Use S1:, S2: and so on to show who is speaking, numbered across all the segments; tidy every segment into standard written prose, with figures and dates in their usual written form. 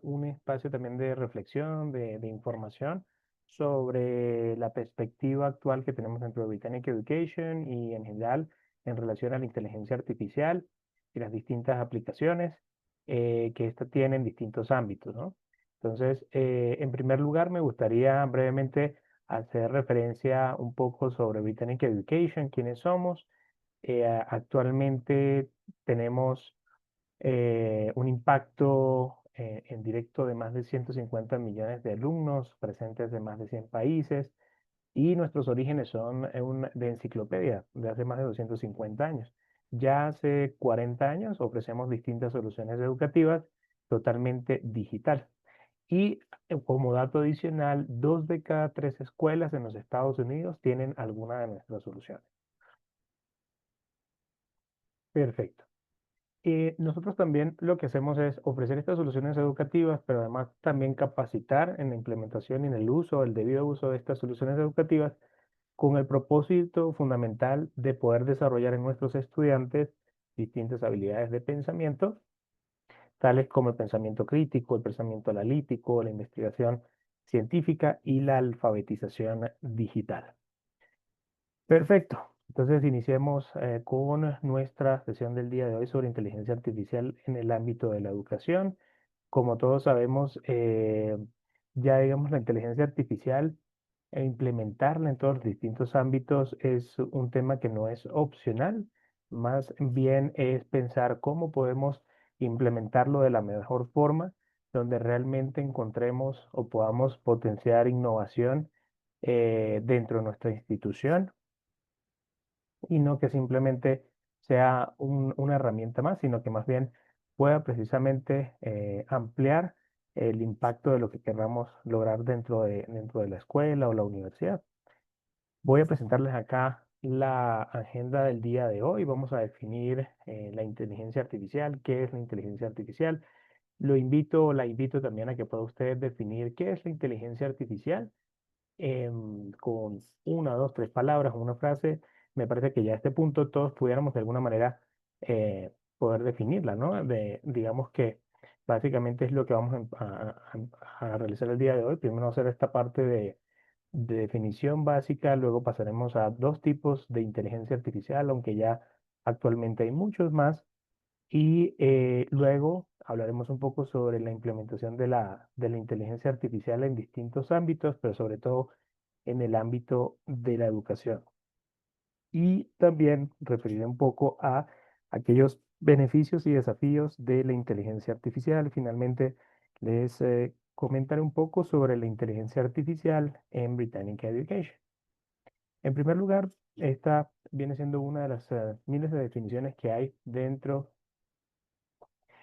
S1: un espacio también de reflexión, de información sobre la perspectiva actual que tenemos dentro de Britannic Education y en general en relación a la inteligencia artificial y las distintas aplicaciones que ésta tiene en distintos ámbitos, ¿no? Entonces, en primer lugar, me gustaría brevemente hacer referencia un poco sobre Britannic Education, quiénes somos. Actualmente tenemos un impacto en directo de más de 150 millones de alumnos presentes en más de 100 países y nuestros orígenes son de enciclopedia de hace más de 250 años. Ya hace 40 años ofrecemos distintas soluciones educativas totalmente digital. Y como dato adicional, 2 de cada 3 escuelas en los Estados Unidos tienen alguna de nuestras soluciones. Perfecto. Nosotros también lo que hacemos es ofrecer estas soluciones educativas, pero además también capacitar en la implementación y en el uso, el debido uso de estas soluciones educativas, con el propósito fundamental de poder desarrollar en nuestros estudiantes distintas habilidades de pensamiento, tales como el pensamiento crítico, el pensamiento analítico, la investigación científica y la alfabetización digital. Perfecto. Entonces iniciemos con nuestra sesión del día de hoy sobre inteligencia artificial en el ámbito de la educación. Como todos sabemos, ya digamos la inteligencia artificial e implementarla en todos los distintos ámbitos es un tema que no es opcional, más bien es pensar cómo podemos implementarlo de la mejor forma, donde realmente encontremos o podamos potenciar innovación dentro de nuestra institución y no que simplemente sea una herramienta más, sino que más bien pueda precisamente ampliar el impacto de lo que queramos lograr dentro de la escuela o la universidad. Voy a presentarles acá la agenda del día de hoy. Vamos a definir la inteligencia artificial, qué es la inteligencia artificial. La invito también a que pueda usted definir qué es la inteligencia artificial con una, dos, tres palabras, una frase. Me parece que ya a este punto todos pudiéramos de alguna manera poder definirla, ¿no? Digamos que básicamente es lo que vamos a realizar el día de hoy. Primero hacer esta parte de definición básica, luego pasaremos a 2 tipos de inteligencia artificial, aunque ya actualmente hay muchos más. Y luego hablaremos un poco sobre la implementación de la inteligencia artificial en distintos ámbitos, pero sobre todo en el ámbito de la educación. Y también referiré un poco a aquellos beneficios y desafíos de la inteligencia artificial. Finalmente, les comentaré un poco sobre la inteligencia artificial en Britannic Education. En primer lugar, esta viene siendo una de las miles de definiciones que hay dentro,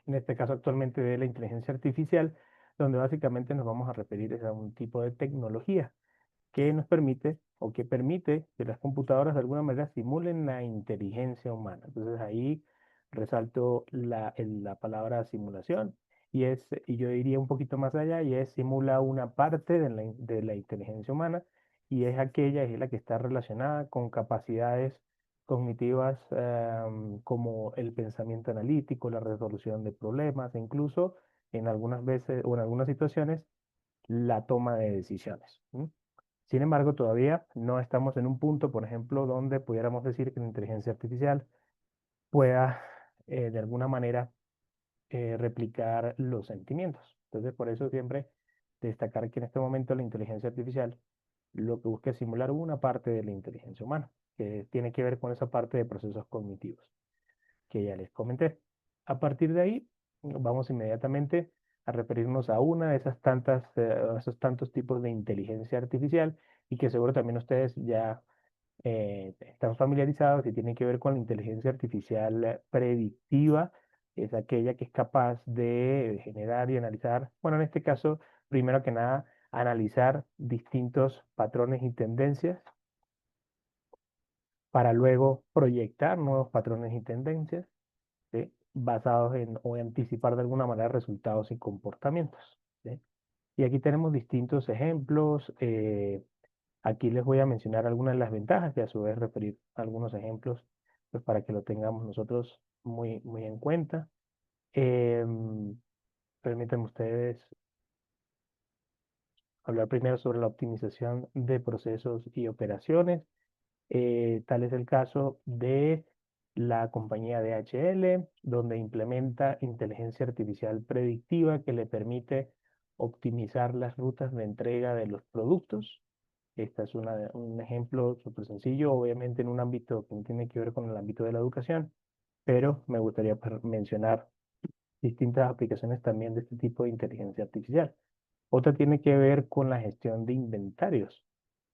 S1: en este caso actualmente, de la inteligencia artificial, donde básicamente nos vamos a referir a un tipo de tecnología que nos permite o que permite que las computadoras de alguna manera simulen la inteligencia humana. Entonces ahí resalto la palabra simulación y yo iría un poquito más allá y es simula una parte de la inteligencia humana y es la que está relacionada con capacidades cognitivas como el pensamiento analítico, la resolución de problemas e incluso en algunas veces o en algunas situaciones la toma de decisiones. Sin embargo, todavía no estamos en un punto, por ejemplo, donde pudiéramos decir que la inteligencia artificial pueda de alguna manera replicar los sentimientos. Entonces, por eso siempre destacar que en este momento la inteligencia artificial lo que busca es simular una parte de la inteligencia humana, que tiene que ver con esa parte de procesos cognitivos que ya les comenté. A partir de ahí, vamos inmediatamente a referirnos a una de esas esos tantos tipos de inteligencia artificial y que seguro también ustedes ya están familiarizados y tienen que ver con la inteligencia artificial predictiva. Es aquella que es capaz de generar y analizar, bueno, en este caso, primero que nada, analizar distintos patrones y tendencias para luego proyectar nuevos patrones y tendencias, ¿sí? Basados en o anticipar de alguna manera resultados y comportamientos, ¿sí? Y aquí tenemos distintos ejemplos. Aquí les voy a mencionar algunas de las ventajas y a su vez referir algunos ejemplos pues, para que lo tengamos nosotros muy, muy en cuenta. Em, permítanme ustedes hablar primero sobre la optimización de procesos y operaciones. Tal es el caso de la compañía DHL, donde implementa inteligencia artificial predictiva que le permite optimizar las rutas de entrega de los productos. Este es un ejemplo súper sencillo, obviamente en un ámbito que no tiene que ver con el ámbito de la educación, pero me gustaría mencionar distintas aplicaciones también de este tipo de inteligencia artificial. Otra tiene que ver con la gestión de inventarios.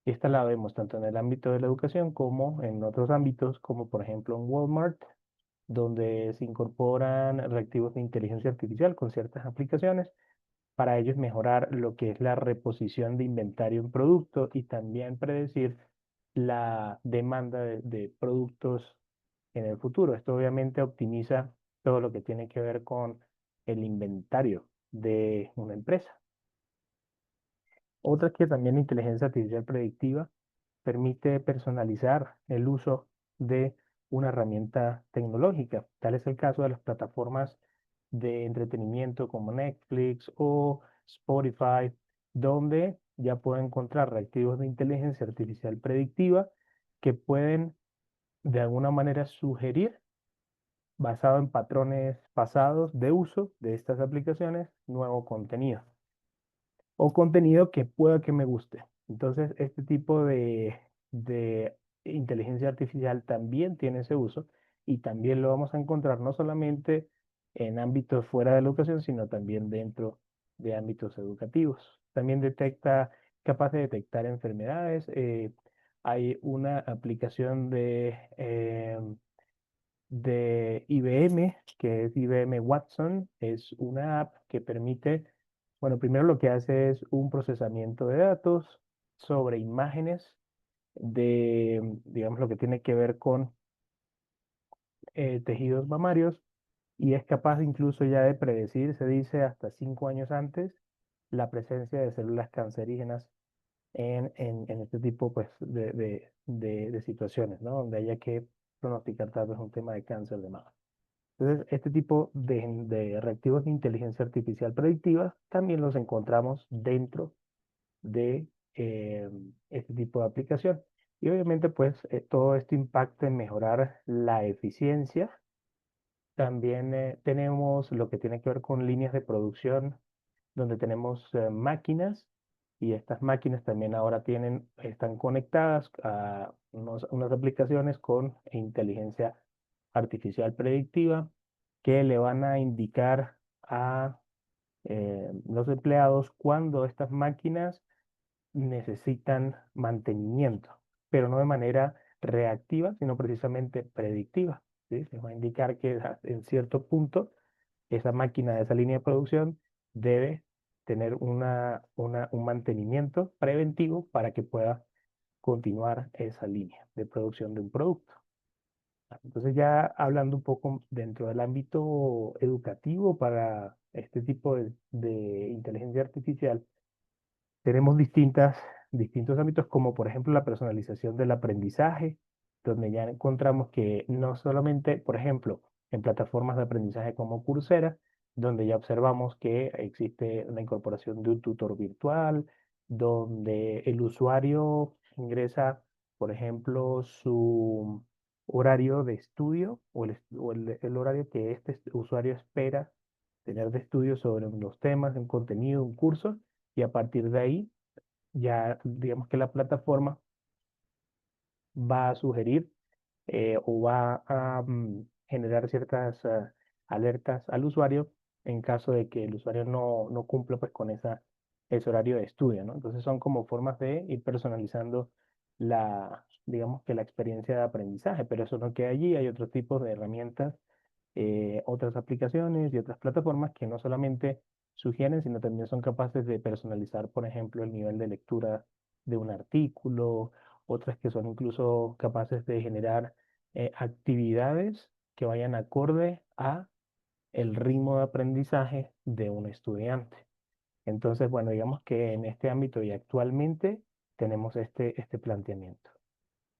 S1: Esta la vemos tanto en el ámbito de la educación como en otros ámbitos, como por ejemplo en Walmart, donde se incorporan reactivos de inteligencia artificial con ciertas aplicaciones para ellos mejorar lo que es la reposición de inventario en producto y también predecir la demanda de productos en el futuro. Esto obviamente optimiza todo lo que tiene que ver con el inventario de una empresa. Otra que también inteligencia artificial predictiva permite personalizar el uso de una herramienta tecnológica. Tal es el caso de las plataformas de entretenimiento como Netflix o Spotify, donde ya pueden encontrar reactivos de inteligencia artificial predictiva que pueden de alguna manera sugerir, basado en patrones pasados de uso de estas aplicaciones, nuevo contenido o contenido que pueda que me guste. Entonces, este tipo de inteligencia artificial también tiene ese uso y también lo vamos a encontrar no solamente en ámbitos fuera de la educación, sino también dentro de ámbitos educativos. También capaz de detectar enfermedades. Hay una aplicación de IBM, que es IBM Watson. Es una app que permite, bueno, primero lo que hace es un procesamiento de datos sobre imágenes digamos, lo que tiene que ver con tejidos mamarios y es capaz incluso ya de predecir, se dice, hasta 5 años antes, la presencia de células cancerígenas en este tipo pues, de situaciones, ¿no? Donde haya que pronosticar tal vez un tema de cáncer de mama. Entonces, este tipo de reactivos de inteligencia artificial predictiva también los encontramos dentro de este tipo de aplicación. Y obviamente, pues, todo esto impacta en mejorar la eficiencia. También tenemos lo que tiene que ver con líneas de producción, donde tenemos máquinas y estas máquinas también ahora están conectadas a unas aplicaciones con inteligencia artificial predictiva que le van a indicar a los empleados cuando estas máquinas necesitan mantenimiento, pero no de manera reactiva, sino precisamente predictiva. ¿Sí? Se va a indicar que en cierto punto esa máquina de esa línea de producción debe tener un mantenimiento preventivo para que pueda continuar esa línea de producción de un producto. Entonces ya hablando un poco dentro del ámbito educativo para este tipo de inteligencia artificial, tenemos distintos ámbitos como por ejemplo la personalización del aprendizaje, donde ya encontramos que no solamente, por ejemplo, en plataformas de aprendizaje como Coursera, donde ya observamos que existe la incorporación de un tutor virtual, donde el usuario ingresa, por ejemplo, su horario de estudio o el horario que este usuario espera tener de estudio sobre los temas, un contenido, un curso, y a partir de ahí ya digamos que la plataforma va a sugerir o va a generar ciertas alertas al usuario en caso de que el usuario no cumpla pues con ese horario de estudio, ¿no? Entonces son como formas de ir personalizando digamos que la experiencia de aprendizaje, pero eso no queda allí, hay otros tipos de herramientas, otras aplicaciones y otras plataformas que no solamente sugieren, sino también son capaces de personalizar, por ejemplo, el nivel de lectura de un artículo, otras que son incluso capaces de generar actividades que vayan acorde a el ritmo de aprendizaje de un estudiante. Entonces, bueno, digamos que en este ámbito y actualmente tenemos este planteamiento.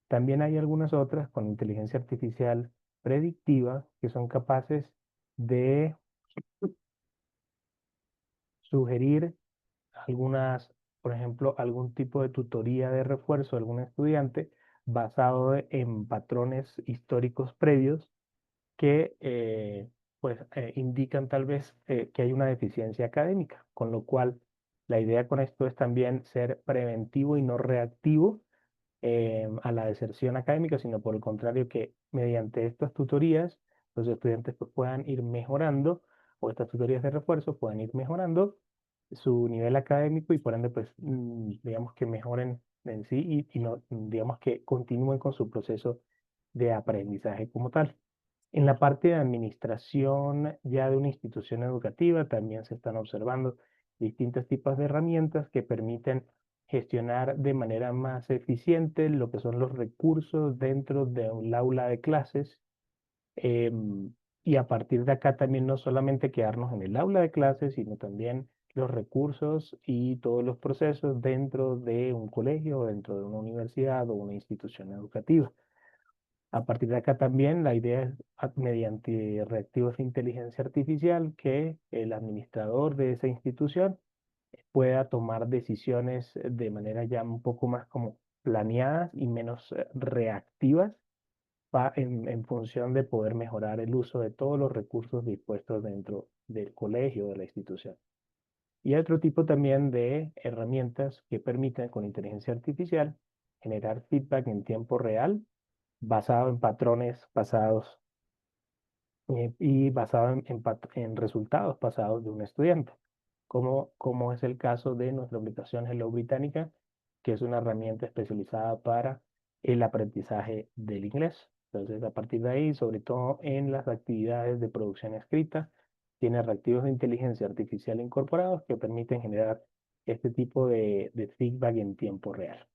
S1: También hay algunas otras con inteligencia artificial predictiva que son capaces de sugerir algunas, por ejemplo, algún tipo de tutoría de refuerzo a algún estudiante basado en patrones históricos previos que indican tal vez que hay una deficiencia académica, con lo cual la idea con esto es también ser preventivo y no reactivo a la deserción académica, sino por el contrario que mediante estas tutorías los estudiantes pues, puedan ir mejorando o estas tutorías de refuerzo puedan ir mejorando su nivel académico y por ende pues digamos que mejoren en sí y no digamos que continúen con su proceso de aprendizaje como tal. En la parte de administración ya de una institución educativa también se están observando distintos tipos de herramientas que permiten gestionar de manera más eficiente lo que son los recursos dentro de un aula de clases. Y a partir de acá también no solamente quedarnos en el aula de clases, sino también los recursos y todos los procesos dentro de un colegio, dentro de una universidad o una institución educativa. A partir de acá también la idea es mediante reactivos de inteligencia artificial que el administrador de esa institución pueda tomar decisiones de manera ya un poco más como planeadas y menos reactivas en función de poder mejorar el uso de todos los recursos dispuestos dentro del colegio o de la institución. Y hay otro tipo también de herramientas que permiten con inteligencia artificial generar feedback en tiempo real basado en patrones pasados y basado en resultados pasados de un estudiante, como es el caso de nuestra aplicación Hello Británica, que es una herramienta especializada para el aprendizaje del inglés. Entonces, a partir de ahí, sobre todo en las actividades de producción escrita, tiene reactivos de inteligencia artificial incorporados que permiten generar este tipo de feedback en tiempo real.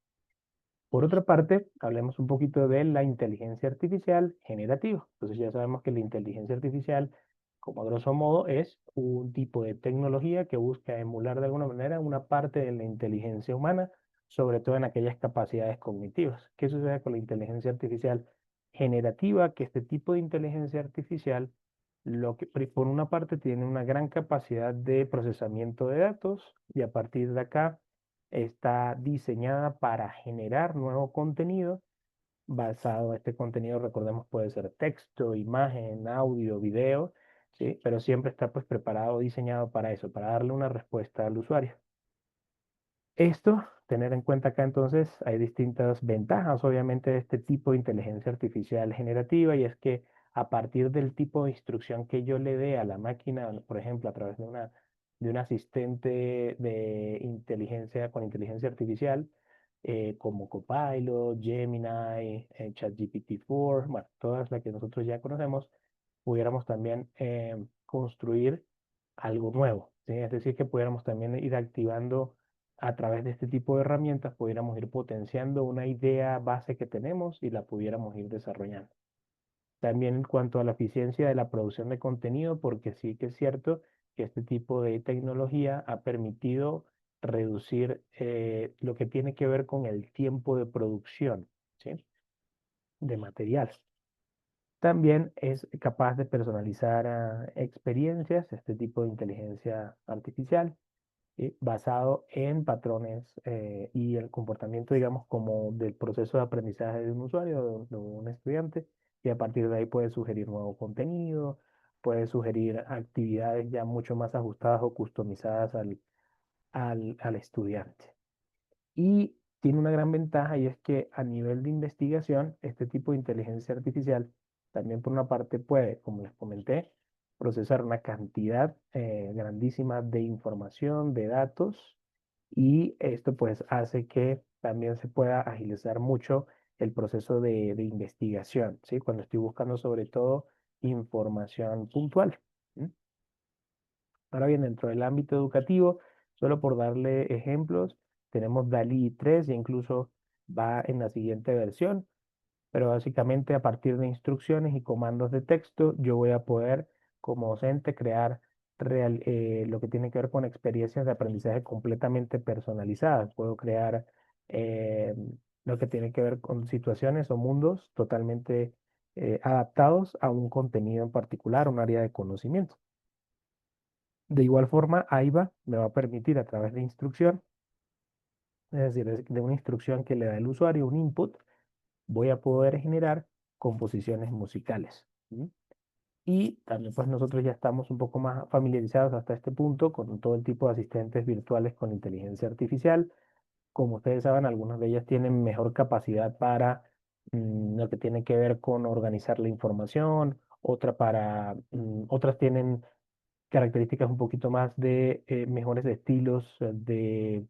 S1: Por otra parte, hablemos un poquito de la inteligencia artificial generativa. Entonces ya sabemos que la inteligencia artificial, como a grosso modo, es un tipo de tecnología que busca emular de alguna manera una parte de la inteligencia humana, sobre todo en aquellas capacidades cognitivas. ¿Qué sucede con la inteligencia artificial generativa? Que este tipo de inteligencia artificial, por una parte, tiene una gran capacidad de procesamiento de datos y a partir de acá está diseñada para generar nuevo contenido basado, este contenido, recordemos, puede ser texto, imagen, audio, video, ¿sí? Pero siempre está pues preparado, diseñado para eso, para darle una respuesta al usuario. Esto, tener en cuenta acá entonces, hay distintas ventajas obviamente de este tipo de inteligencia artificial generativa y es que a partir del tipo de instrucción que yo le dé a la máquina, por ejemplo, a través de un asistente de inteligencia con inteligencia artificial, como Copilot, Gemini, ChatGPT-4, bueno, todas las que nosotros ya conocemos, pudiéramos también construir algo nuevo, ¿sí? Es decir, que pudiéramos también ir activando a través de este tipo de herramientas, pudiéramos ir potenciando una idea base que tenemos y la pudiéramos ir desarrollando. También en cuanto a la eficiencia de la producción de contenido, porque sí que es cierto que este tipo de tecnología ha permitido reducir lo que tiene que ver con el tiempo de producción, ¿sí? De material. También es capaz de personalizar experiencias, este tipo de inteligencia artificial, basado en patrones y el comportamiento, digamos, como del proceso de aprendizaje de un usuario, de un estudiante, y a partir de ahí puede sugerir nuevo contenido, puede sugerir actividades ya mucho más ajustadas o customizadas al estudiante. Y tiene una gran ventaja y es que a nivel de investigación, este tipo de inteligencia artificial también por una parte puede, como les comenté, procesar una cantidad grandísima de información, de datos, y esto pues hace que también se pueda agilizar mucho el proceso de investigación, ¿sí? Cuando estoy buscando sobre todo información puntual. ¿Mm? Ahora bien, dentro del ámbito educativo, solo por darle ejemplos, tenemos DALI 3 e incluso va en la siguiente versión, pero básicamente a partir de instrucciones y comandos de texto, yo voy a poder como docente crear lo que tiene que ver con experiencias de aprendizaje completamente personalizadas. Puedo crear eh, lo que tiene que ver con situaciones o mundos totalmente adaptados a un contenido en particular, un área de conocimiento. De igual forma, AIBA me va a permitir a través de instrucción, es decir, de una instrucción que le da el usuario, un input, voy a poder generar composiciones musicales. ¿Sí? Y también pues nosotros ya estamos un poco más familiarizados hasta este punto con todo el tipo de asistentes virtuales con inteligencia artificial. Como ustedes saben, algunas de ellas tienen mejor capacidad para lo que tiene que ver con organizar la información, otras tienen características un poquito más de mejores estilos de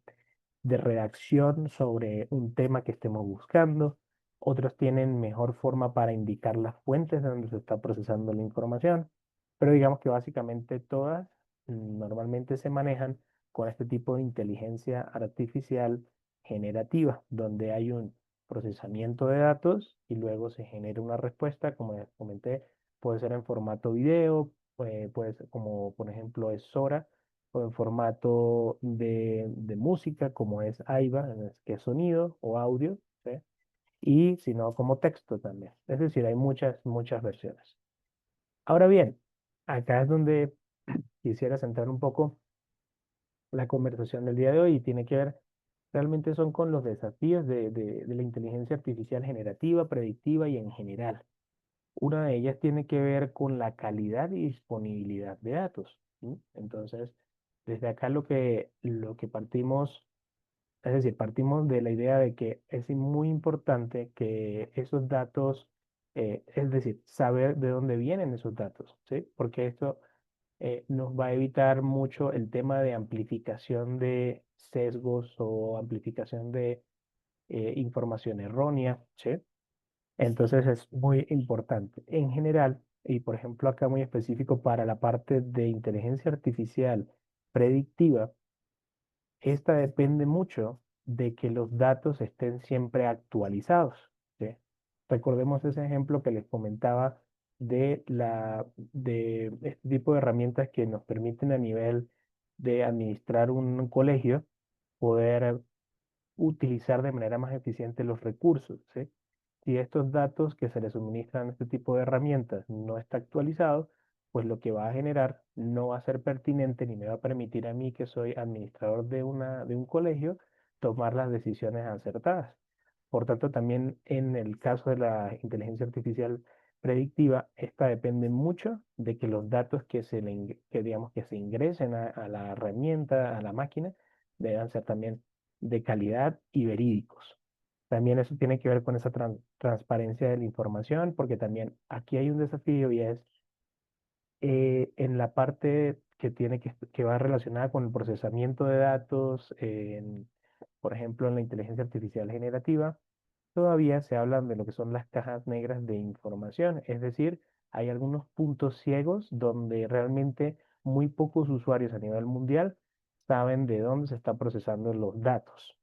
S1: redacción sobre un tema que estemos buscando. Otros tienen mejor forma para indicar las fuentes de donde se está procesando la información. Pero digamos que básicamente todas normalmente se manejan con este tipo de inteligencia artificial generativa, donde hay un procesamiento de datos y luego se genera una respuesta, como les comenté, puede ser en formato video, puede ser como por ejemplo es Sora, o en formato de música, como es AIVA, que es sonido o audio, ¿sí? Y si no, como texto también. Es decir, hay muchas versiones. Ahora bien, acá es donde quisiera centrar un poco la conversación del día de hoy y tiene que ver, realmente son con los desafíos de la inteligencia artificial generativa, predictiva y en general. Una de ellas tiene que ver con la calidad y disponibilidad de datos. ¿Sí? Entonces, desde acá lo que partimos, es decir, partimos de la idea de que es muy importante que esos datos, es decir, saber de dónde vienen esos datos, ¿sí? Porque esto nos va a evitar mucho el tema de amplificación de sesgos o amplificación de información errónea, ¿sí? Entonces es muy importante. En general, y por ejemplo acá muy específico para la parte de inteligencia artificial predictiva, esta depende mucho de que los datos estén siempre actualizados. ¿Sí? Recordemos ese ejemplo que les comentaba de este tipo de herramientas que nos permiten a nivel de administrar un colegio poder utilizar de manera más eficiente los recursos, ¿sí? Si estos datos que se le suministran a este tipo de herramientas no está actualizado, pues lo que va a generar no va a ser pertinente ni me va a permitir a mí, que soy administrador de un colegio, tomar las decisiones acertadas. Por tanto, también en el caso de la inteligencia artificial predictiva, esta depende mucho de que los datos digamos, que se ingresen a la herramienta, a la máquina, deban ser también de calidad y verídicos. También eso tiene que ver con esa transparencia de la información, porque también aquí hay un desafío y es en la parte que va relacionada con el procesamiento de datos, por ejemplo, en la inteligencia artificial generativa, todavía se hablan de lo que son las cajas negras de información, es decir, hay algunos puntos ciegos donde realmente muy pocos usuarios a nivel mundial saben de dónde se están procesando los datos.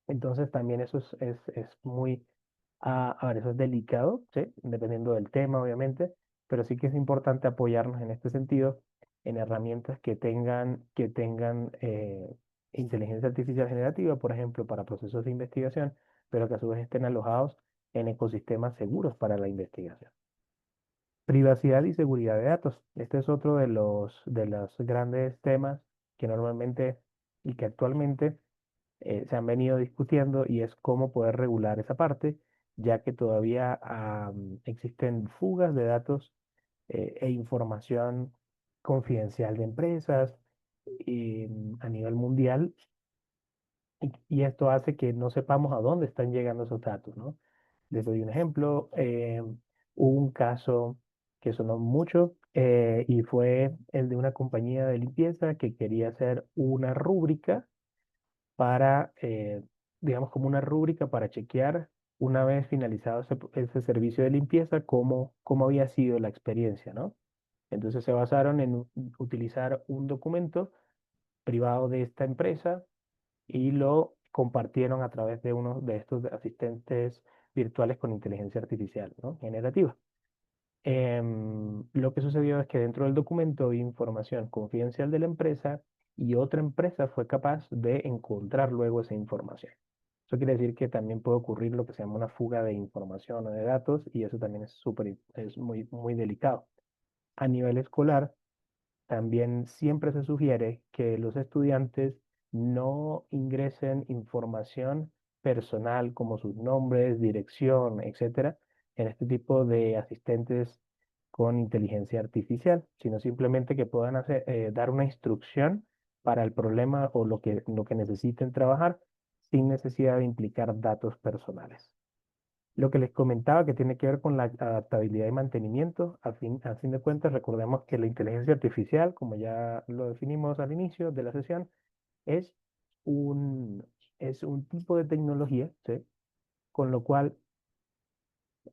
S1: Entonces también eso es muy, a ver, eso es delicado, ¿sí? Dependiendo del tema, obviamente, pero sí que es importante apoyarnos en este sentido en herramientas que tengan inteligencia artificial generativa, por ejemplo, para procesos de investigación, pero que a su vez estén alojados en ecosistemas seguros para la investigación. Privacidad y seguridad de datos. Este es otro de los grandes temas que normalmente y que actualmente se han venido discutiendo y es cómo poder regular esa parte, ya que todavía existen fugas de datos e información confidencial de empresas a nivel mundial y esto hace que no sepamos a dónde están llegando esos datos, ¿no? Les doy un ejemplo. Hubo un caso que sonó mucho y fue el de una compañía de limpieza que quería hacer una rúbrica para, digamos, como una rúbrica para chequear una vez finalizado ese servicio de limpieza, cómo había sido la experiencia, ¿no? Entonces se basaron en utilizar un documento privado de esta empresa y lo compartieron a través de uno de estos asistentes virtuales con inteligencia artificial, ¿no? Generativa. Lo que sucedió es que dentro del documento había información confidencial de la empresa y otra empresa fue capaz de encontrar luego esa información. Eso quiere decir que también puede ocurrir lo que se llama una fuga de información o de datos y eso también es muy delicado. A nivel escolar, también siempre se sugiere que los estudiantes no ingresen información personal como sus nombres, dirección, etcétera, en este tipo de asistentes con inteligencia artificial, sino simplemente que puedan dar una instrucción para el problema o lo que necesiten trabajar sin necesidad de implicar datos personales. Lo que les comentaba que tiene que ver con la adaptabilidad y mantenimiento, a fin de cuentas, recordemos que la inteligencia artificial, como ya lo definimos al inicio de la sesión, es un, es un tipo de tecnología, ¿sí? Con lo cual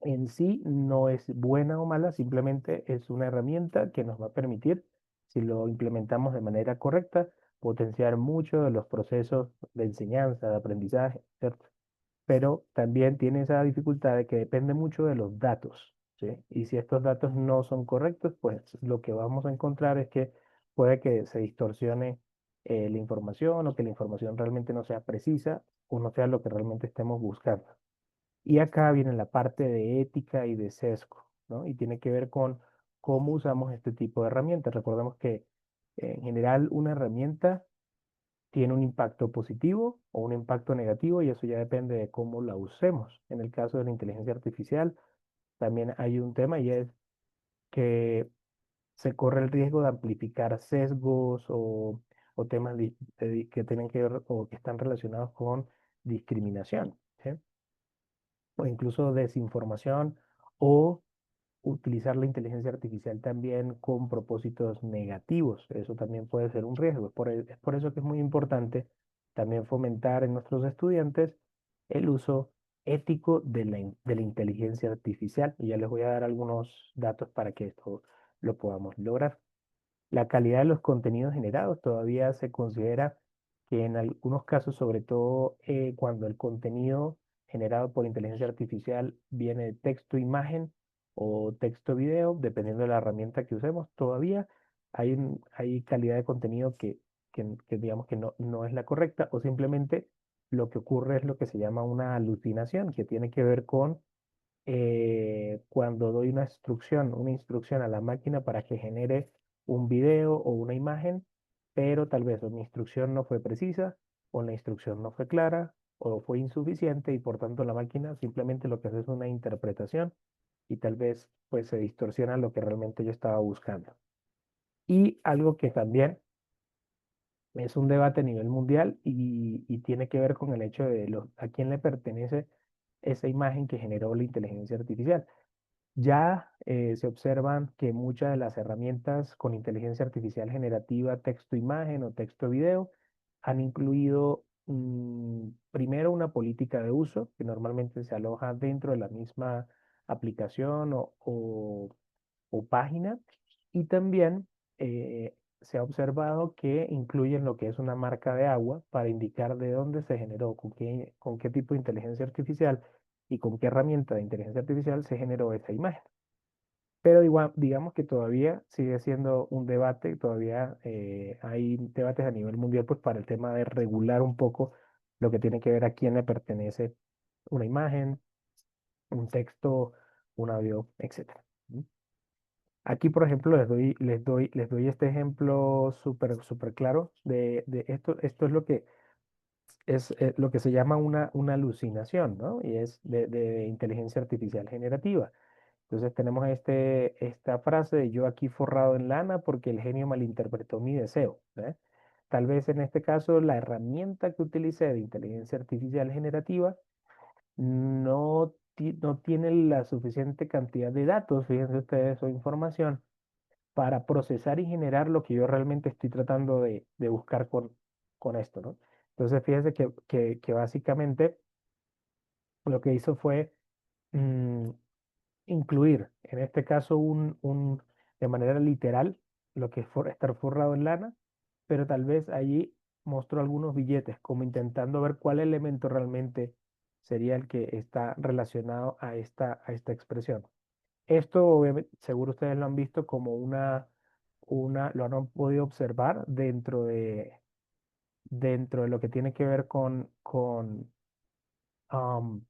S1: en sí no es buena o mala, simplemente es una herramienta que nos va a permitir, si lo implementamos de manera correcta, potenciar mucho de los procesos de enseñanza, de aprendizaje, ¿cierto? Pero también tiene esa dificultad de que depende mucho de los datos, ¿sí? Y si estos datos no son correctos, pues lo que vamos a encontrar es que puede que se distorsione la información o que la información realmente no sea precisa o no sea lo que realmente estemos buscando. Y acá viene la parte de ética y de sesgo, ¿no? Y tiene que ver con cómo usamos este tipo de herramientas. Recordemos que en general una herramienta tiene un impacto positivo o un impacto negativo y eso ya depende de cómo la usemos. En el caso de la inteligencia artificial, también hay un tema y es que se corre el riesgo de amplificar sesgos o temas que tienen que ver o que están relacionados con discriminación, ¿sí? O incluso desinformación o utilizar la inteligencia artificial también con propósitos negativos. Eso también puede ser un riesgo. Es por eso que es muy importante también fomentar en nuestros estudiantes el uso ético de la inteligencia artificial. Y ya les voy a dar algunos datos para que esto lo podamos lograr. La calidad de los contenidos generados todavía se considera que en algunos casos, sobre todo cuando el contenido generado por inteligencia artificial viene de texto, imagen o texto, video, dependiendo de la herramienta que usemos, todavía hay calidad de contenido que digamos que no es la correcta o simplemente lo que ocurre es lo que se llama una alucinación, que tiene que ver con cuando doy una instrucción a la máquina para que genere un video o una imagen, pero tal vez o mi instrucción no fue precisa, o la instrucción no fue clara, o fue insuficiente y por tanto la máquina simplemente lo que hace es una interpretación y tal vez pues se distorsiona lo que realmente yo estaba buscando. Y algo que también es un debate a nivel mundial y tiene que ver con el hecho de a quién le pertenece esa imagen que generó la inteligencia artificial. Ya se observan que muchas de las herramientas con inteligencia artificial generativa, texto-imagen o texto-video, han incluido primero una política de uso que normalmente se aloja dentro de la misma aplicación o página y también se ha observado que incluyen lo que es una marca de agua para indicar de dónde se generó, con qué tipo de inteligencia artificial y con qué herramienta de inteligencia artificial se generó esa imagen. Pero igual, digamos que todavía sigue siendo un debate, todavía hay debates a nivel mundial pues para el tema de regular un poco lo que tiene que ver a quién le pertenece una imagen, un texto, un audio, etcétera. ¿Mm? Aquí, por ejemplo, les doy este ejemplo súper claro de esto. Esto es lo que se llama una alucinación, ¿no? Y es de inteligencia artificial generativa. Entonces tenemos esta frase de yo aquí forrado en lana porque el genio malinterpretó mi deseo, ¿eh? Tal vez en este caso la herramienta que utilicé de inteligencia artificial generativa no tiene la suficiente cantidad de datos, fíjense ustedes, o información para procesar y generar lo que yo realmente estoy tratando de buscar con esto, ¿no? Entonces fíjense que básicamente lo que hizo fue mm, incluir, en este caso, de manera literal, lo que es estar forrado en lana, pero tal vez allí mostró algunos billetes, como intentando ver cuál elemento realmente sería el que está relacionado a esta expresión. Esto, obviamente, seguro ustedes lo han visto como lo han podido observar dentro de lo que tiene que ver am,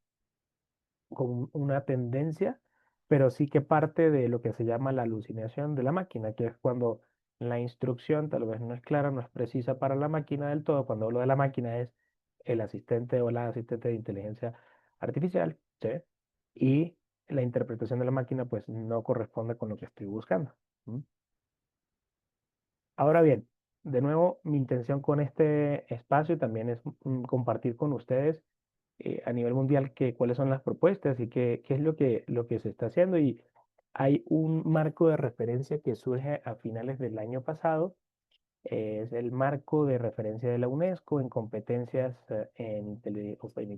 S1: con una tendencia, pero sí que parte de lo que se llama la alucinación de la máquina, que es cuando la instrucción tal vez no es clara, no es precisa para la máquina del todo. Cuando hablo de la máquina es el asistente o la asistente de inteligencia artificial, ¿sí? Y la interpretación de la máquina pues no corresponde con lo que estoy buscando. ¿M? Ahora bien, de nuevo, mi intención con este espacio también es compartir con ustedes a nivel mundial cuáles son las propuestas y qué es lo que se está haciendo. Y hay un marco de referencia que surge a finales del año pasado. Es el marco de referencia de la UNESCO en competencias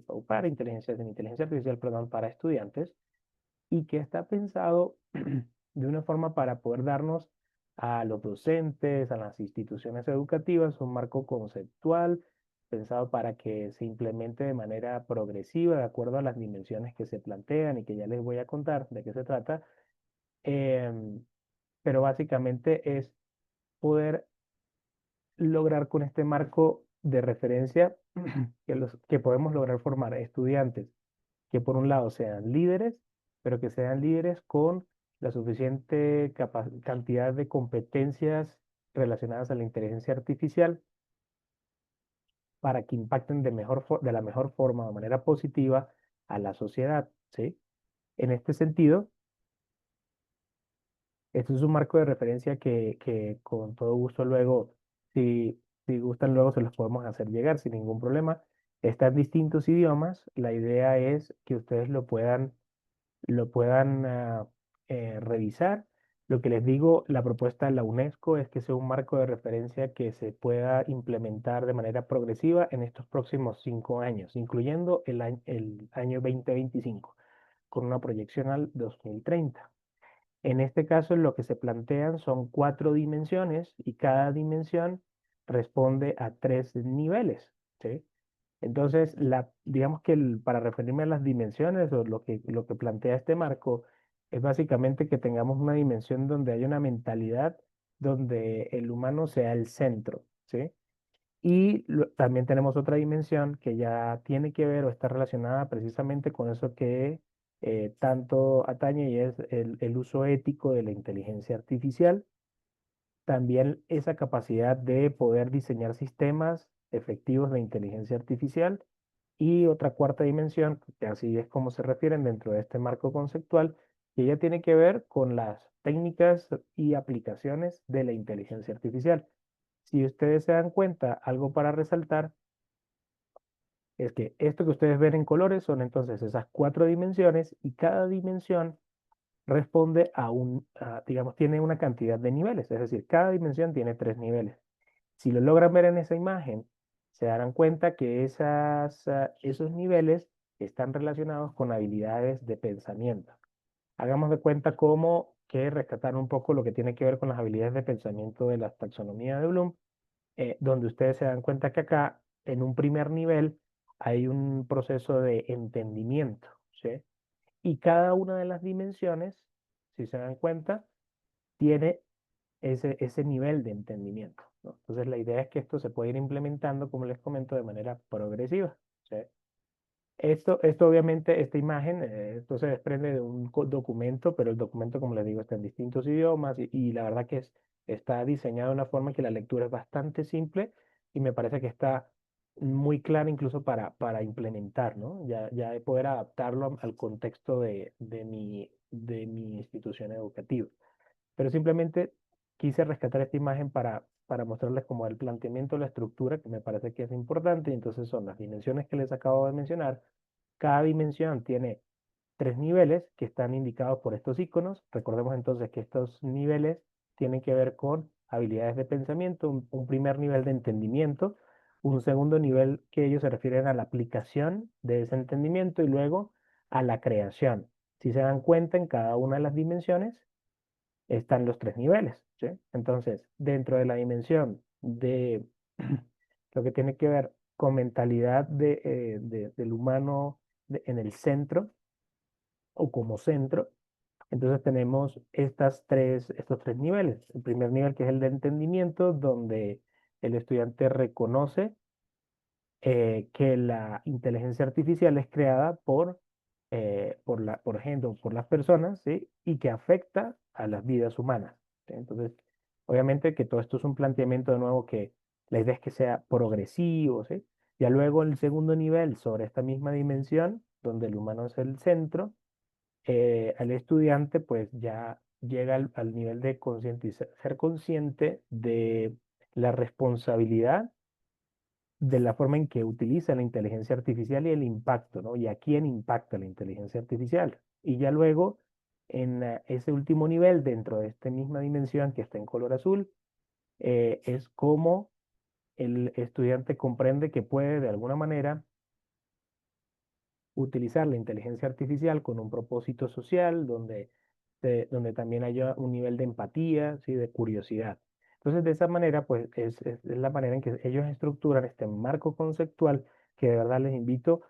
S1: o para inteligencia artificial, perdón, para estudiantes, y que está pensado de una forma para poder darnos a los docentes, a las instituciones educativas, un marco conceptual pensado para que se implemente de manera progresiva, de acuerdo a las dimensiones que se plantean y que ya les voy a contar de qué se trata. Em, pero básicamente es poder lograr con este marco de referencia que podemos lograr formar estudiantes que por un lado sean líderes, pero que sean líderes con la suficiente cantidad de competencias relacionadas a la inteligencia artificial para que impacten de la mejor forma, de manera positiva, a la sociedad, ¿sí? En este sentido, esto es un marco de referencia que con todo gusto luego, si gustan, luego se los podemos hacer llegar sin ningún problema. Está en distintos idiomas. La idea es que ustedes lo puedan revisar. Lo que les digo, la propuesta de la UNESCO es que sea un marco de referencia que se pueda implementar de manera progresiva en estos próximos 5 años, incluyendo el año 2025, con una proyección al 2030. En este caso, lo que se plantean son 4 dimensiones y cada dimensión responde a 3 niveles, ¿sí? Entonces, digamos que para referirme a las dimensiones o lo que plantea este marco, es básicamente que tengamos una dimensión donde haya una mentalidad donde el humano sea el centro, ¿sí? Y también tenemos otra dimensión que ya tiene que ver o está relacionada precisamente con eso que tanto atañe y es el uso ético de la inteligencia artificial. También esa capacidad de poder diseñar sistemas efectivos de inteligencia artificial y otra cuarta dimensión, que así es como se refieren dentro de este marco conceptual, que ya tiene que ver con las técnicas y aplicaciones de la inteligencia artificial. Si ustedes se dan cuenta, algo para resaltar es que esto que ustedes ven en colores son entonces esas 4 dimensiones y cada dimensión responde digamos, tiene una cantidad de niveles, es decir, cada dimensión tiene 3 niveles. Si lo logran ver en esa imagen, se darán cuenta que esos niveles están relacionados con habilidades de pensamiento. Hagamos de cuenta cómo que rescatar un poco lo que tiene que ver con las habilidades de pensamiento de la taxonomía de Bloom, donde ustedes se dan cuenta que acá, en un primer nivel, hay un proceso de entendimiento, ¿sí? Y cada una de las dimensiones, si se dan cuenta, tiene ese nivel de entendimiento, ¿no? Entonces, la idea es que esto se puede ir implementando, como les comento, de manera progresiva, ¿sí? Esto obviamente, esta imagen, esto se desprende de un documento, pero el documento, como les digo, está en distintos idiomas y la verdad que está diseñado de una forma que la lectura es bastante simple y me parece que está muy clara incluso para implementar, ¿no? Ya de poder adaptarlo al contexto de mi institución educativa. Pero simplemente quise rescatar esta imagen para mostrarles como el planteamiento, la estructura, que me parece que es importante. Y entonces son las dimensiones que les acabo de mencionar. Cada dimensión tiene 3 niveles que están indicados por estos iconos. Recordemos entonces que estos niveles tienen que ver con habilidades de pensamiento, un primer nivel de entendimiento, un segundo nivel que ellos se refieren a la aplicación de ese entendimiento y luego a la creación. Si se dan cuenta, en cada una de las dimensiones están los 3 niveles, ¿sí? Entonces, dentro de la dimensión de lo que tiene que ver con mentalidad del humano en el centro o como centro, entonces tenemos estos tres niveles. El primer nivel que es el de entendimiento, donde el estudiante reconoce que la inteligencia artificial es creada por ejemplo, por las personas, ¿sí? Y que afecta a las vidas humanas, ¿sí? Entonces, Obviamente que todo esto es un planteamiento de nuevo que la idea es que sea progresivo, ¿sí? Ya luego el segundo nivel sobre esta misma dimensión, donde el humano es el centro, al estudiante pues ya llega al nivel de ser consciente de la responsabilidad de la forma en que utiliza la inteligencia artificial y el impacto, ¿no? Y a quién impacta la inteligencia artificial. Y ya luego, en ese último nivel, dentro de esta misma dimensión que está en color azul, es cómo el estudiante comprende que puede de alguna manera utilizar la inteligencia artificial con un propósito social, donde también haya un nivel de empatía, ¿sí? De curiosidad. Entonces, de esa manera, pues es la manera en que ellos estructuran este marco conceptual que de verdad les invito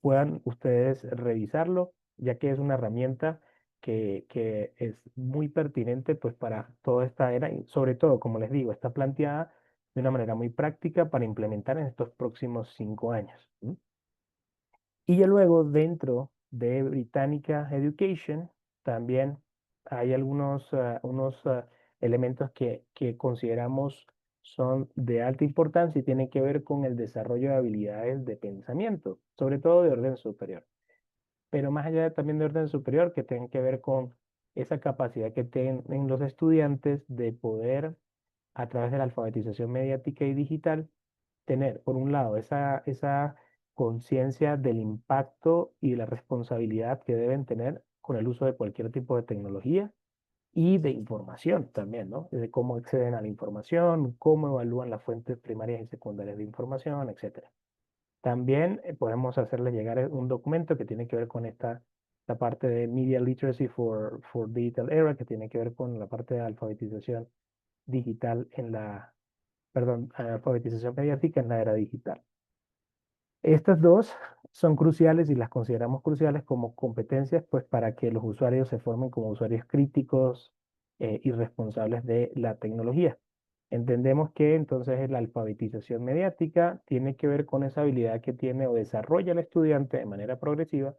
S1: puedan ustedes revisarlo, ya que es una herramienta que es muy pertinente pues para toda esta era y sobre todo, como les digo, está planteada de una manera muy práctica para implementar en estos próximos 5 años. ¿M? Y ya luego dentro de Britannica Education también hay unos elementos que consideramos son de alta importancia y tienen que ver con el desarrollo de habilidades de pensamiento, sobre todo de orden superior. Pero más allá también de orden superior, que tienen que ver con esa capacidad que tienen los estudiantes de poder, a través de la alfabetización mediática y digital, tener, por un lado, esa conciencia del impacto y de la responsabilidad que deben tener con el uso de cualquier tipo de tecnología y de información también, ¿no? De cómo acceden a la información, cómo evalúan las fuentes primarias y secundarias de información, etcétera. También podemos hacerles llegar un documento que tiene que ver con la parte de Media Literacy for Digital Era, que tiene que ver con la parte de alfabetización digital perdón, alfabetización mediática en la era digital. Estas dos son cruciales y las consideramos cruciales como competencias, pues para que los usuarios se formen como usuarios críticos y responsables de la tecnología. Entendemos que entonces la alfabetización mediática tiene que ver con esa habilidad que tiene o desarrolla el estudiante de manera progresiva,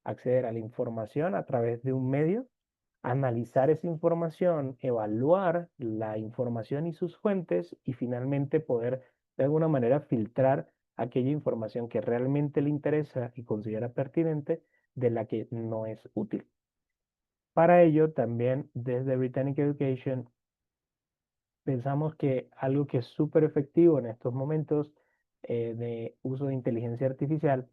S1: acceder a la información a través de un medio, analizar esa información, evaluar la información y sus fuentes y finalmente poder de alguna manera filtrar aquella información que realmente le interesa y considera pertinente de la que no es útil. Para ello, también desde Britannic Education pensamos que algo que es súper efectivo en estos momentos de uso de inteligencia artificial,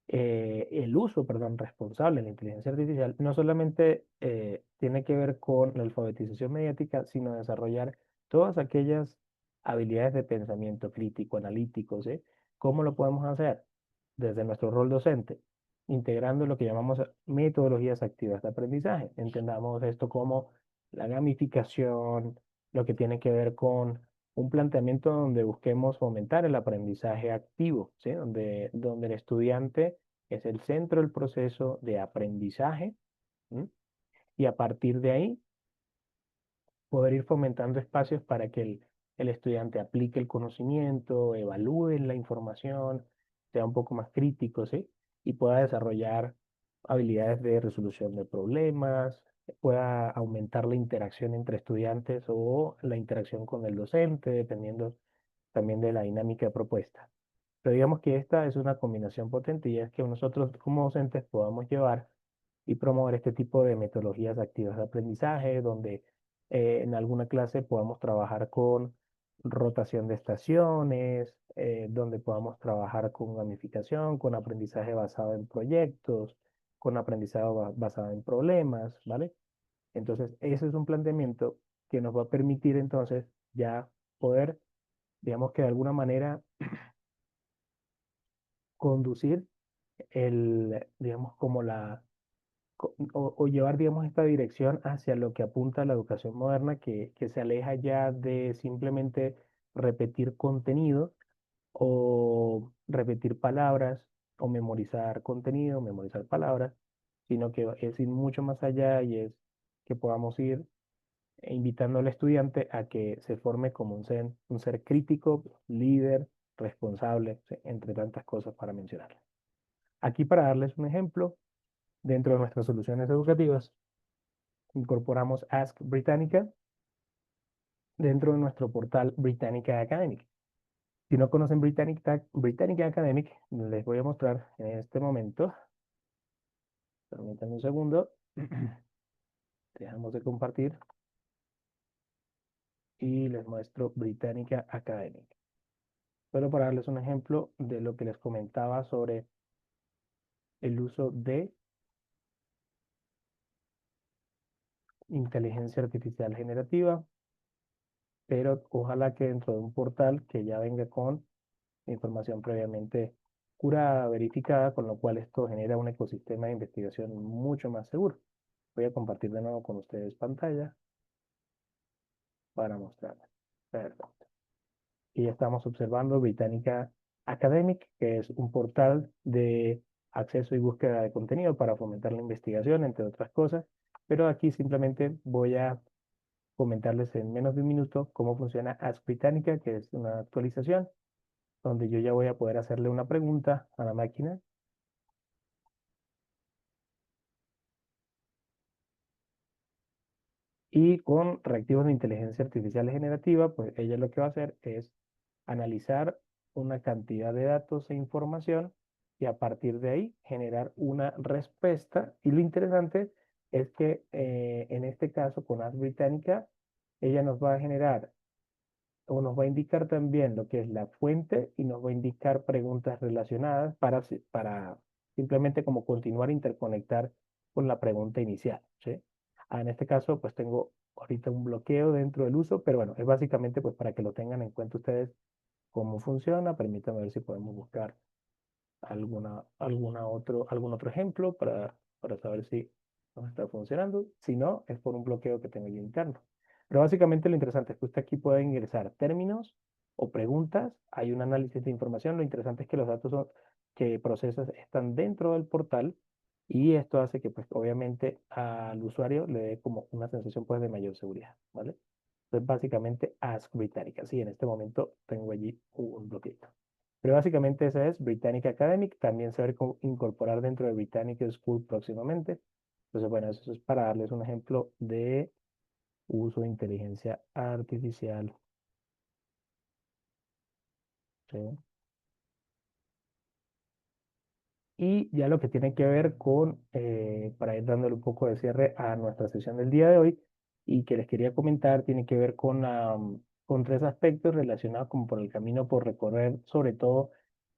S1: el uso, perdón, responsable de la inteligencia artificial, no solamente tiene que ver con la alfabetización mediática, sino desarrollar todas aquellas habilidades de pensamiento crítico, analítico, ¿sí? ¿Cómo lo podemos hacer? Desde nuestro rol docente, integrando lo que llamamos metodologías activas de aprendizaje. Entendamos esto como la gamificación, lo que tiene que ver con un planteamiento donde busquemos fomentar el aprendizaje activo, ¿sí? Donde el estudiante es el centro del proceso de aprendizaje, ¿m? Y a partir de ahí poder ir fomentando espacios para que el estudiante aplique el conocimiento, evalúe la información, sea un poco más crítico, ¿sí? Y pueda desarrollar habilidades de resolución de problemas, pueda aumentar la interacción entre estudiantes o la interacción con el docente, dependiendo también de la dinámica propuesta. Pero digamos que esta es una combinación potente y es que nosotros como docentes podamos llevar y promover este tipo de metodologías activas de aprendizaje, donde en alguna clase podamos trabajar con rotación de estaciones, donde podamos trabajar con gamificación, con aprendizaje basado en proyectos, con aprendizaje basado en problemas, ¿vale? Entonces, ese es un planteamiento que nos va a permitir entonces ya poder, digamos que de alguna manera, conducir digamos, como o llevar, digamos, esta dirección hacia lo que apunta la educación moderna, que se aleja ya de simplemente repetir contenido o repetir palabras o memorizar contenido, memorizar palabras, sino que es ir mucho más allá y es que podamos ir invitando al estudiante a que se forme como un ser crítico, líder, responsable, ¿sí? Entre tantas cosas para mencionar. Aquí para darles un ejemplo, dentro de nuestras soluciones educativas, incorporamos Ask Britannica, dentro de nuestro portal Britannica Academic. Si no conocen Britannica Academic, les voy a mostrar en este momento. Permítanme un segundo. Dejamos de compartir y les muestro Britannica Academic. Pero para darles un ejemplo de lo que les comentaba sobre el uso de inteligencia artificial generativa, pero ojalá que dentro de un portal que ya venga con información previamente curada, verificada, con lo cual esto genera un ecosistema de investigación mucho más seguro. Voy a compartir de nuevo con ustedes pantalla para mostrarles. Perfecto. Y ya estamos observando Britannica Academic, que es un portal de acceso y búsqueda de contenido para fomentar la investigación, entre otras cosas. Pero aquí simplemente voy a comentarles en menos de un minuto cómo funciona Ask Britannica, que es una actualización donde yo ya voy a poder hacerle una pregunta a la máquina. Y con reactivos de inteligencia artificial generativa, pues ella lo que va a hacer es analizar una cantidad de datos e información y a partir de ahí generar una respuesta. Y lo interesante es que en este caso con Ask Britannica, ella nos va a generar o nos va a indicar también lo que es la fuente y nos va a indicar preguntas relacionadas para simplemente como continuar a interconectar con la pregunta inicial, ¿sí? En este caso, pues tengo ahorita un bloqueo dentro del uso, pero bueno, es básicamente pues para que lo tengan en cuenta ustedes cómo funciona. Permítanme ver si podemos buscar algún otro ejemplo para saber si nos está funcionando. Si no, es por un bloqueo que tengo yo interno. Pero básicamente lo interesante es que usted aquí puede ingresar términos o preguntas. Hay un análisis de información. Lo interesante es que los datos que procesas están dentro del portal y esto hace que, pues, obviamente al usuario le dé como una sensación, pues, de mayor seguridad, ¿vale? Entonces, básicamente, Ask Britannica. Sí, en este momento tengo allí un bloqueo. Pero básicamente esa es Britannica Academic. También se va a incorporar dentro de Britannica School próximamente. Entonces, bueno, eso es para darles un ejemplo de uso de inteligencia artificial. ¿Sí? Y ya lo que tiene que ver con, para ir dándole un poco de cierre a nuestra sesión del día de hoy, y que les quería comentar, tiene que ver con tres aspectos relacionados como por el camino por recorrer, sobre todo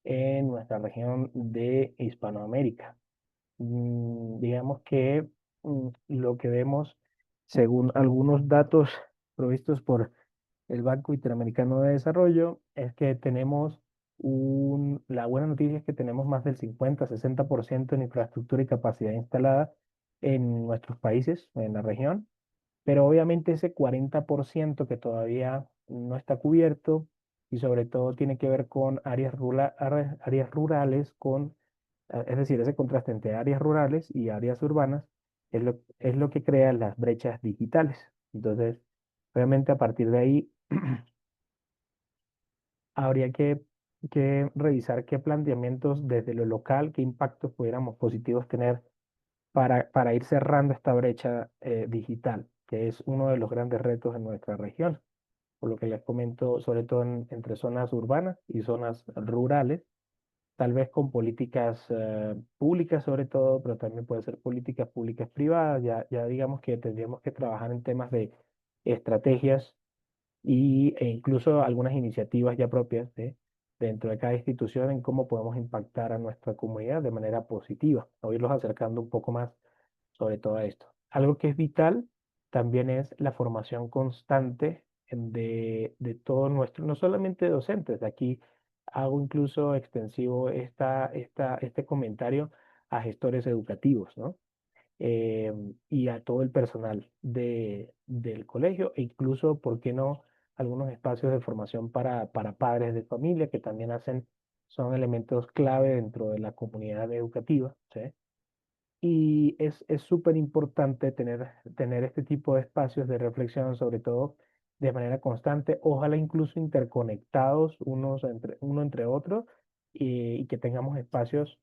S1: en nuestra región de Hispanoamérica. Digamos que lo que vemos, según algunos datos provistos por el Banco Interamericano de Desarrollo, es que tenemos la buena noticia es que tenemos más del 50-60% en infraestructura y capacidad instalada en nuestros países, en la región, pero obviamente ese 40% que todavía no está cubierto y sobre todo tiene que ver con áreas rurales es decir, ese contraste entre áreas rurales y áreas urbanas es lo que crea las brechas digitales. Entonces, obviamente a partir de ahí habría que revisar qué planteamientos desde lo local, qué impactos pudiéramos positivos tener para ir cerrando esta brecha digital, que es uno de los grandes retos en nuestra región. Por lo que les comento, sobre todo entre zonas urbanas y zonas rurales, tal vez con políticas públicas sobre todo, pero también puede ser políticas públicas privadas. Ya digamos que tendríamos que trabajar en temas de estrategias e incluso algunas iniciativas ya propias dentro de cada institución en cómo podemos impactar a nuestra comunidad de manera positiva, o irlos acercando un poco más sobre todo esto. Algo que es vital también es la formación constante de todos nuestros, no solamente docentes, aquí hago incluso extensivo este comentario a gestores educativos, ¿no? Y a todo el personal del colegio e incluso, ¿por qué no?, algunos espacios de formación para padres de familia que también son elementos clave dentro de la comunidad educativa, ¿sí? Y es súper importante tener este tipo de espacios de reflexión, sobre todo de manera constante, ojalá incluso interconectados uno entre otros y que tengamos espacios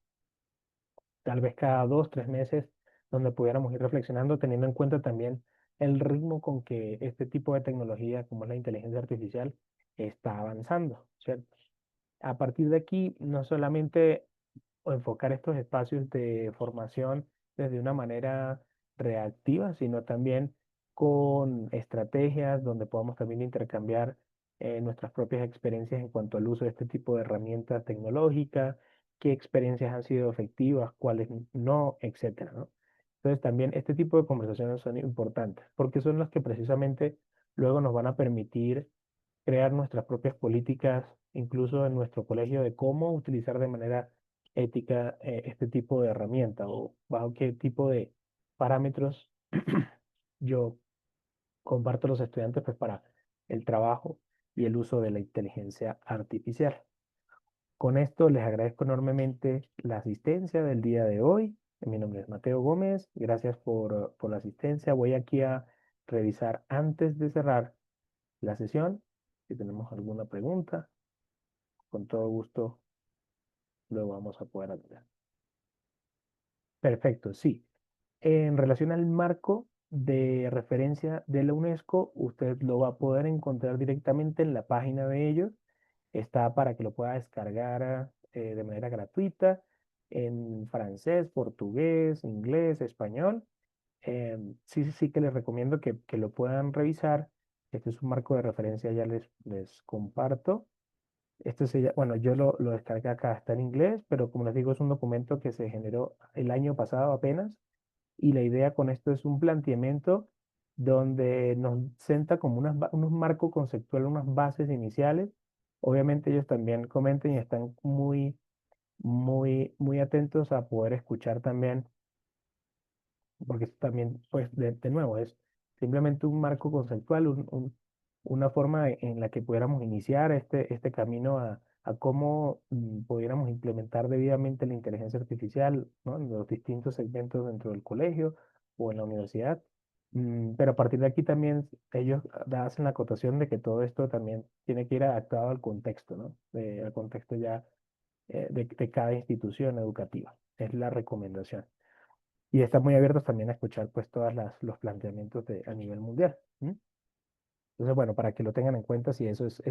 S1: tal vez cada 2, 3 meses donde pudiéramos ir reflexionando, teniendo en cuenta también el ritmo con que este tipo de tecnología, como es la inteligencia artificial, está avanzando, ¿cierto? A partir de aquí, no solamente enfocar estos espacios de formación desde una manera reactiva, sino también con estrategias donde podamos también intercambiar nuestras propias experiencias en cuanto al uso de este tipo de herramientas tecnológicas, qué experiencias han sido efectivas, cuáles no, etcétera, ¿no? Entonces también este tipo de conversaciones son importantes porque son las que precisamente luego nos van a permitir crear nuestras propias políticas, incluso en nuestro colegio, de cómo utilizar de manera ética este tipo de herramienta o bajo qué tipo de parámetros yo comparto a los estudiantes pues, para el trabajo y el uso de la inteligencia artificial. Con esto les agradezco enormemente la asistencia del día de hoy. Mi nombre es Mateo Gómez. Gracias por la asistencia. Voy aquí a revisar antes de cerrar la sesión. Si tenemos alguna pregunta, con todo gusto lo vamos a poder atender. Perfecto, sí. En relación al marco de referencia de la UNESCO, usted lo va a poder encontrar directamente en la página de ellos. Está para que lo pueda descargar de manera gratuita en francés, portugués, inglés, español. Sí que les recomiendo que lo puedan revisar. Este es un marco de referencia, ya les comparto. Bueno, yo lo descargué acá, está en inglés, pero como les digo, es un documento que se generó el año pasado apenas y la idea con esto es un planteamiento donde nos senta como unos marcos conceptuales, unas bases iniciales. Obviamente ellos también comenten y están muy atentos a poder escuchar también porque esto también, pues, de nuevo, es simplemente un marco conceptual, una forma en la que pudiéramos iniciar este camino a cómo pudiéramos implementar debidamente la inteligencia artificial, ¿no? En los distintos segmentos dentro del colegio o en la universidad. Pero a partir de aquí también ellos hacen la acotación de que todo esto también tiene que ir adaptado al contexto, ¿no? Al contexto ya de cada institución educativa. Es la recomendación y están muy abiertos también a escuchar pues todos los planteamientos a nivel mundial. ¿M? Entonces, bueno, para que lo tengan en cuenta, si eso es